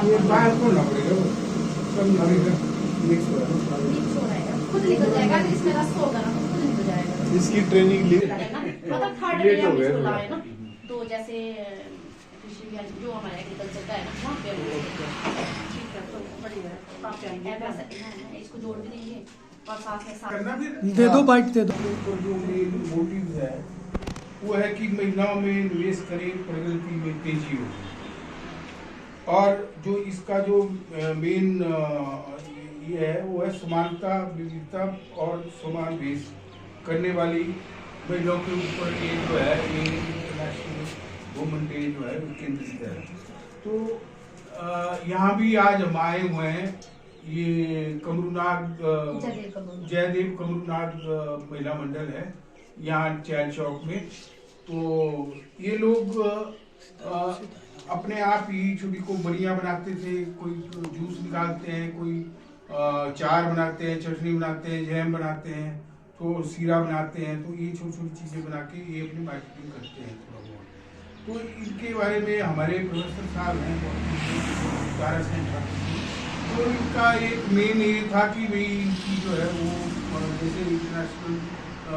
ये बाहर खोलना पड़ेगा, सब मिक्स हो रहा है, खुद निकल जाएगा। इसमें रस होगा ना तो खुद निकल जाएगा। इसकी ट्रेनिंग मतलब थर्ड लेट हो हमने गया खोला थोड़ा। है ना, तो जैसे कृषि विज्ञान जो हमारा एग्रीकल्चर का है ना वहाँ पे ठीक है, तो बढ़िया आप जाएंगे, इसको जोड़ भी देंगे और साथ में साथ दे दो बाइट दे दो। तो जो मेन मोटिव है वो है कि महिलाओं में निवेश करें, प्रगति में तेजी हो। और जो इसका जो मेन ये है वो है समानता, विविधता और समान भेष करने वाली महिलाओं के ऊपर ये जो है ये इंटरनेशनल वुमेन डे जो है वो केंद्रित है। तो यहाँ भी आज हम आए हुए हैं, ये कमरूनाग जयदेव कमरूनाग महिला मंडल है यहाँ चैल चौक में। तो ये लोग अपने आप ही छोटी को बड़ियाँ बनाते थे, कोई जूस निकालते हैं, कोई चार बनाते हैं, चटनी बनाते हैं, जैम बनाते हैं, तो सीरा बनाते हैं। तो ये छोटी छोटी चीज़ें बना के ये अपनी मार्केटिंग करते हैं थोड़ा बहुत। तो इनके बारे में हमारे प्रोफेसर साहब हैं तारा सिंह, तो इनका एक मेन ये था कि भाई इनकी जो है वो जैसे इंटरनेशनल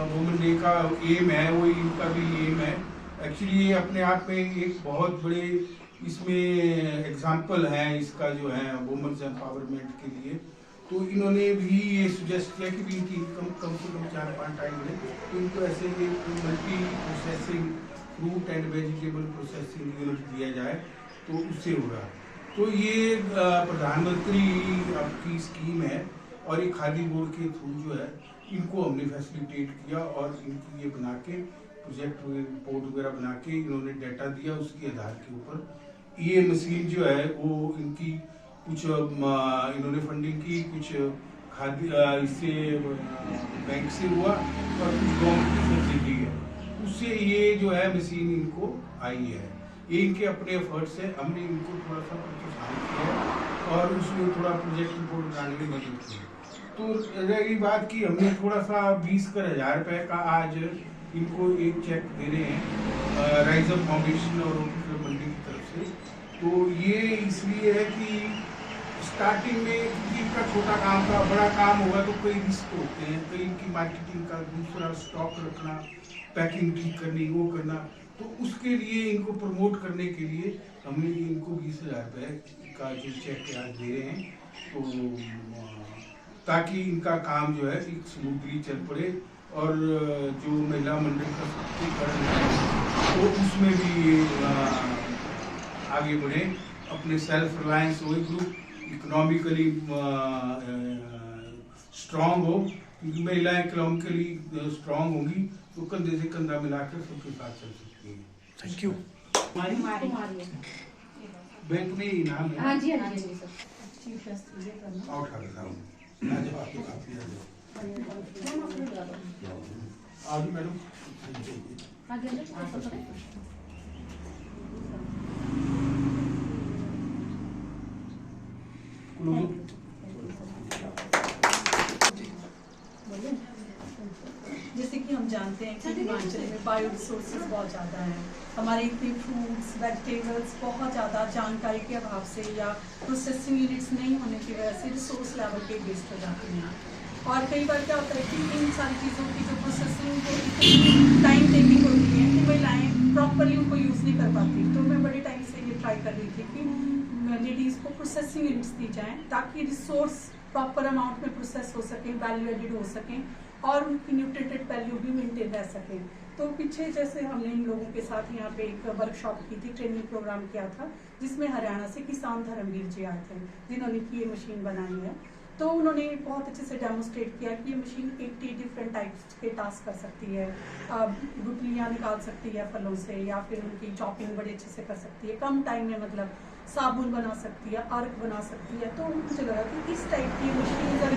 वुमेन डे का एम है, वो इनका भी एम है। एक्चुअली ये अपने आप में एक बहुत बड़े इसमें एग्जाम्पल है इसका जो है वुमेन्स एम्पावरमेंट के लिए। तो इन्होंने भी ये सुजेस्ट किया कि भी इनकी इनकम कम से कम 4-5 टाइम मिले, तो इनको ऐसे एक multi processing fruit and vegetable processing unit दिया जाए तो उससे होगा। तो ये प्रधानमंत्री आपकी स्कीम है और ये खादी बोर्ड के थ्रू जो है इनको हमने फैसिलिटेट किया और इनकी ये बना के प्रोजेक्ट रिपोर्ट वगैरह बना के इन्होंने डाटा दिया, उसके आधार के ऊपर ये मशीन जो है वो इनकी कुछ इन्होंने फंडिंग की, कुछ खादी इससे बैंक से हुआ और कुछ गवर्नमेंट की सब्सिडी है, उससे ये जो है मशीन इनको आई है। ये इनके अपने एफर्ट्स है, हमने इनको थोड़ा सा प्रोत्साहन किया है और उसमें थोड़ा प्रोजेक्ट रिपोर्ट बनाने में मदद की। तो रही बात की हमने थोड़ा सा 20,000 रुपए का आज इनको एक चेक दे रहे हैं राइज अप फाउंडेशन और मंडी की तरफ से। तो ये इसलिए है कि स्टार्टिंग में क्योंकि इनका छोटा काम का बड़ा काम होगा तो कई रिस्क होते हैं, कई इनकी मार्केटिंग का, दूसरा स्टॉक रखना, पैकिंग ठीक करनी, वो करना। तो उसके लिए इनको प्रमोट करने के लिए हमने इनको 20,000 रुपये का जो चेक आज दे रहे हैं, तो ताकि इनका काम जो है एक स्मूथली चल पड़े और जो महिला मंडल का सशक्तिकरण है तो उसमें भी आगे बढ़े, अपने सेल्फ रिलायंस हो, ग्रुप इकोनॉमिकली स्ट्रांग हो, क्योंकि महिलाएं इकोनॉमिकली स्ट्रांग होंगी तो कंधे से कंधा मिलाकर सबके साथ चल सकती हैं। Thank you. बैंक में इनाम है। हाँ जी, हाँ जी सर। चीफ गेस्ट ये करना। आउट कर देता हूँ। आज आपकी काफी है। आज मैडम। हाँ जी। जैसे कि हम जानते हैं कि हिमाचल में बायो रिसोर्सेज बहुत ज़्यादा हैं, हमारे इतने फ्रूट्स वेजिटेबल्स बहुत ज़्यादा जानकारी के अभाव से या प्रोसेसिंग यूनिट्स नहीं होने की वजह से रिसोर्स लेवल पे वेस्ट हो जाते हैं। और कई बार क्या होता है कि इन सारी चीज़ों की जो प्रोसेसिंग को इतनी टाइम टेकिंग होती है कि महिलाएँ प्रॉपरली उनको यूज़ नहीं कर पाती। तो मैं बड़े टाइम से ये ट्राई कर रही थी कि लेडीज़ को प्रोसेसिंग यूनिट्स दी जाएँ ताकि रिसोर्स प्रॉपर अमाउंट में प्रोसेस हो सकें, वैल्यू एडिड हो सकें और उनकी न्यूट्रिटेड वैल्यू भी मेंटेन रह सकें। तो पीछे जैसे हमने इन लोगों के साथ यहाँ पे एक वर्कशॉप की थी, ट्रेनिंग प्रोग्राम किया था, जिसमें हरियाणा से किसान धर्मवीर जी आए थे जिन्होंने की ये मशीन बनाई है। तो उन्होंने बहुत अच्छे से डेमोस्ट्रेट किया कि ये मशीन 80 डिफरेंट टाइप्स के टास्क कर सकती है, गुठलियाँ निकाल सकती है फलों से, या फिर उनकी चॉपिंग बड़े अच्छे से कर सकती है, कम टाइम में मतलब साबुन बना सकती है, अर्क बना सकती है। तो मुझे लगा कि इस टाइप की मशीन अगर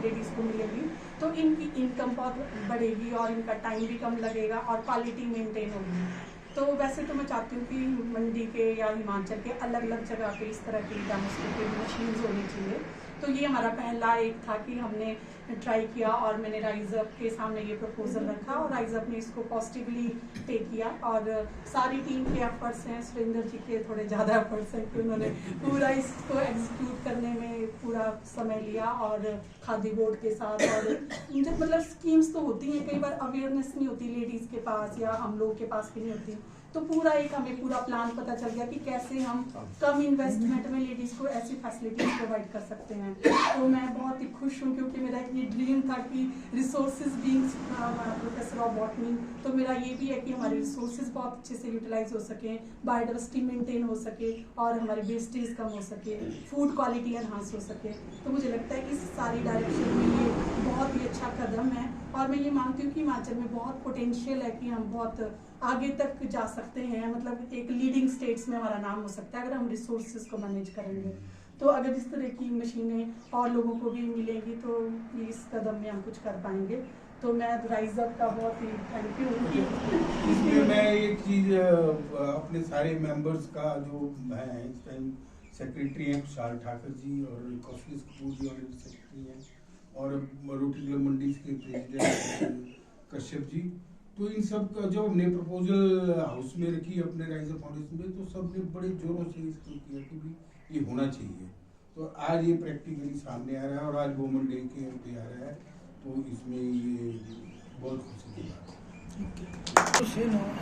लेडीज़ को मिलेगी तो इनकी इनकम बहुत बढ़ेगी और इनका टाइम भी कम लगेगा और क्वालिटी मेंटेन होगी। तो वैसे तो मैं चाहती हूँ कि मंडी के या हिमाचल के अलग अलग जगह पे इस तरह की डेमोस्ट्रेटिव मशीन्स होनी चाहिए। तो ये हमारा पहला एक था कि हमने ट्राई किया और मैंने राइज अप के सामने ये प्रपोजल रखा और राइज अप ने इसको पॉजिटिवली पे किया। और सारी टीम के एफर्ट्स हैं, सुरेंद्र जी के थोड़े ज़्यादा एफर्ट्स हैं कि उन्होंने पूरा इसको एग्जीक्यूट करने में पूरा समय लिया और खादी बोर्ड के साथ। और जब मतलब स्कीम्स तो होती हैं, कई बार अवेयरनेस नहीं होती लेडीज़ के पास या हम लोग के पास भी नहीं होती, तो पूरा एक हमें पूरा प्लान पता चल गया कि कैसे हम कम इन्वेस्टमेंट में लेडीज़ को ऐसी फैसिलिटीज प्रोवाइड कर सकते हैं। तो मैं बहुत ही खुश हूँ क्योंकि मेरा ये ड्रीम था कि resources being professor of botany, तो मेरा ये भी है कि हमारे रिसोर्सेज बहुत अच्छे से यूटिलाइज हो सकें, बायोडाइवर्सिटी मेंटेन हो सके और हमारे वेस्टेज कम हो सके, फूड क्वालिटी एनहांस हो सके। तो मुझे लगता है कि इस सारी डायरेक्शन में ये बहुत ही अच्छा कदम है और मैं ये मानती हूँ कि हिमाचल में बहुत पोटेंशियल है कि हम बहुत आगे तक जा सकते हैं, मतलब एक लीडिंग स्टेट्स में हमारा नाम हो सकता है अगर हम रिसोर्सेज को मैनेज करेंगे। तो अगर इस तरह की मशीनें और लोगों को भी मिलेंगी तो इस कदम में हम कुछ कर पाएंगे। तो मैं राइज अप का बहुत ही थैंक यू। इसमें मैं एक चीज़ अपने सारे मेंबर्स का जो है इस टाइम सेक्रेटरी हैं खुशहाल ठाकर जी और कौशल कपूर जी ऑनरेरी सेक्रेटरी हैं और रोटरी क्लब मंडी के प्रेसिडेंट कश्यप जी, तो इन सब का जो हमने प्रपोजल हाउस में रखी अपने राइज अप फाउंडेशन में, तो सब ने बड़े जोरों से इसको किया कि भी ये होना चाहिए। तो आज ये प्रैक्टिकली सामने आ रहा है और आज वुमेन डे के पे आ रहा है, तो इसमें ये बहुत खुशी की बात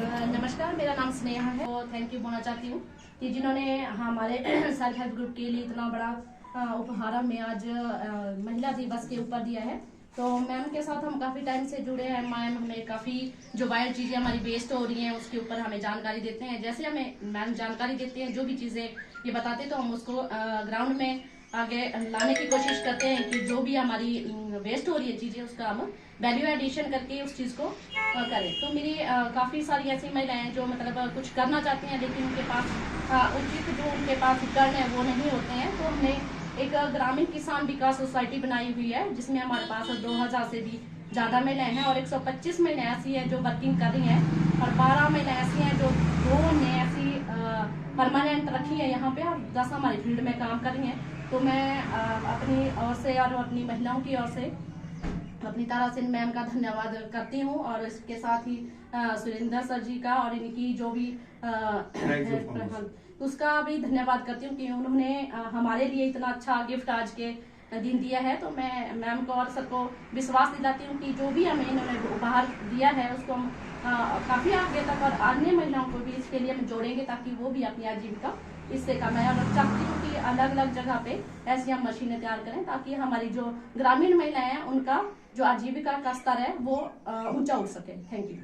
है। नमस्कार, मेरा नाम स्नेहा है और थैंक यू बोलना चाहती हूँ कि जिन्होंने हमारे सेल्फ हेल्प ग्रुप के लिए इतना बड़ा उपहार हमें आज महिला दिवस के ऊपर दिया है। तो मैम के साथ हम काफ़ी टाइम से जुड़े हैं। मैम हमें काफ़ी जो वाइल्ड चीज़ें हमारी वेस्ट हो रही हैं उसके ऊपर हमें जानकारी देते हैं। जैसे हमें मैम जानकारी देते हैं, जो भी चीज़ें ये बताते तो हम उसको ग्राउंड में आगे लाने की कोशिश करते हैं कि जो भी हमारी वेस्ट हो रही है चीज़ें उसका हम वैल्यू एडिशन करके उस चीज़ को करें। तो मेरी काफ़ी सारी ऐसी महिलाएं हैं जो मतलब कुछ करना चाहती हैं लेकिन उनके पास उचित जो उनके पास उपकरण है वो नहीं होते हैं। तो हमने एक ग्रामीण किसान विकास सोसाइटी बनाई हुई है जिसमें हमारे पास 2000 से भी ज़्यादा महिलाएं हैं और 125 महिलाएं ऐसी हैं जो वर्किंग कर रही हैं और 12 महिलाएं ऐसी हैं जो 2 ने ऐसी परमानेंट रखी है यहाँ पे और 10 हमारी फील्ड में काम कर रही हैं। तो मैं अपनी ओर से और अपनी महिलाओं की ओर से अपनी तारा सिंह मैम का धन्यवाद करती हूँ और इसके साथ ही सुरेंद्र सर जी का और इनकी जो भी उसका भी धन्यवाद करती हूँ कि उन्होंने हमारे लिए इतना अच्छा गिफ्ट आज के दिन दिया है। तो मैं मैम को और सबको विश्वास दिलाती हूँ कि जो भी हमें इन्होंने उपहार दिया है उसको हम काफ़ी आगे तक और अन्य महिलाओं को भी इसके लिए हम जोड़ेंगे ताकि वो भी अपनी आजीविका इससे कमाएं। और चाहती हूँ कि अलग अलग जगह पे ऐसी हम मशीनें तैयार करें ताकि हमारी जो ग्रामीण महिलाएं हैं उनका जो आजीविका का स्तर है वो ऊंचा उठ सके। Thank you.